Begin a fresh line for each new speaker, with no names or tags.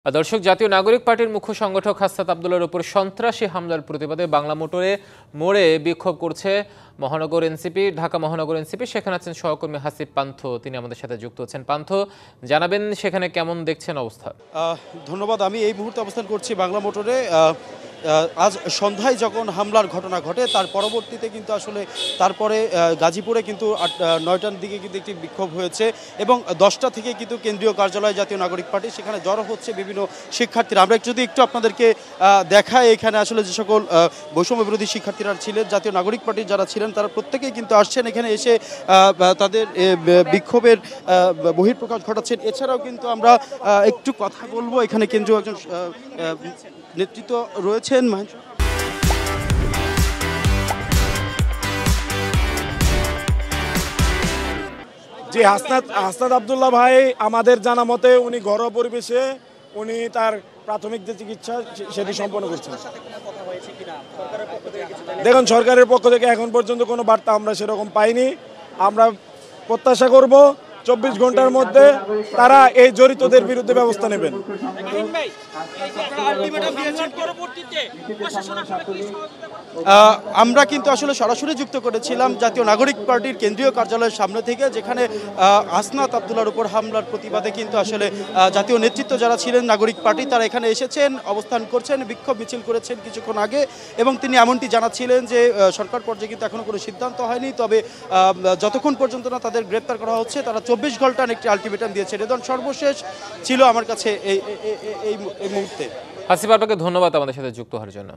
দর্শক, জাতীয় নাগরিক পার্টির মুখ্য সংগঠক হাসনাত আব্দুল্লাহর উপর সন্ত্রাসী হামলার প্রতিবাদে বাংলা মোড়ে বিক্ষোভ করছে মহানগর এনসিপি, ঢাকা মহানগর এনসিপি। সেখানে আছেন সহকর্মী হাসিব পান্থ, তিনি আমাদের সাথে যুক্ত হচ্ছেন। পান্থ, জানাবেন সেখানে কেমন দেখছেন অবস্থা?
ধন্যবাদ। আমি এই মুহূর্তে অবস্থান করছি বাংলা মোটরে। আজ সন্ধ্যায় যখন হামলার ঘটনা ঘটে তার পরবর্তীতে কিন্তু আসলে তারপরে গাজীপুরে কিন্তু 9টার দিকে কিন্তু একটি বিক্ষোভ হয়েছে এবং 10টা থেকে কিন্তু কেন্দ্রীয় কার্যালয় জাতীয় নাগরিক পার্টি, সেখানে জড়ো হচ্ছে বিভিন্ন শিক্ষার্থীরা। আমরা যদি একটু আপনাদেরকে দেখাই, এখানে আসলে যে সকল বৈষম্য বিরোধী শিক্ষার্থীরা ছিলেন, জাতীয় নাগরিক পার্টির যারা ছিলেন, তারা প্রত্যেকেই কিন্তু আসছেন এখানে এসে তাদের বিক্ষোভের বহিঃপ্রকাশ ঘটাচ্ছেন। এছাড়াও কিন্তু আমরা একটু কথা বলবো, এখানে কেন্দ্রীয় একজন নেতৃত্ব রয়েছেন।
জি, হাসনাত আব্দুল্লাহ ভাই আমাদের জানা মতে উনি ঘরোয়া পরিবেশে উনি তার প্রাথমিক যে চিকিৎসা সেটি সম্পন্ন করছেন। দেখুন, সরকারের পক্ষ থেকে এখন পর্যন্ত কোনো বার্তা আমরা সেরকম পাইনি। আমরা প্রত্যাশা করব 24 ঘন্টার মধ্যে তারা এই জড়িতদের বিরুদ্ধে ব্যবস্থা নেবেন।
আমরা কিন্তু আসলে সরাসরি যুক্ত করেছিলাম জাতীয় নাগরিক পার্টির কেন্দ্রীয় কার্যালয়ের সামনে থেকে, যেখানে হাসনাত আব্দুল্লাহর উপর হামলার প্রতিবাদে কিন্তু আসলে জাতীয় নেতৃত্ব যারা ছিলেন নাগরিক পার্টি, তারা এখানে এসেছেন, অবস্থান করছেন, বিক্ষোভ মিছিল করেছেন কিছুক্ষণ আগে। এবং তিনি এমনটি জানাচ্ছিলেন যে সরকার পর্যায়ে কিন্তু এখনো কোনো সিদ্ধান্ত হয়নি, তবে যতক্ষণ পর্যন্ত না তাদের গ্রেপ্তার করা হচ্ছে তারা 24 ঘন্টার একটি আলটিমেটাম দিয়েছে। রেদন, সর্বশেষ ছিল আমার কাছে এই মুহূর্তে।
হাসিব, আপনাকে ধন্যবাদ আমাদের সাথে যুক্ত হওয়ার জন্য।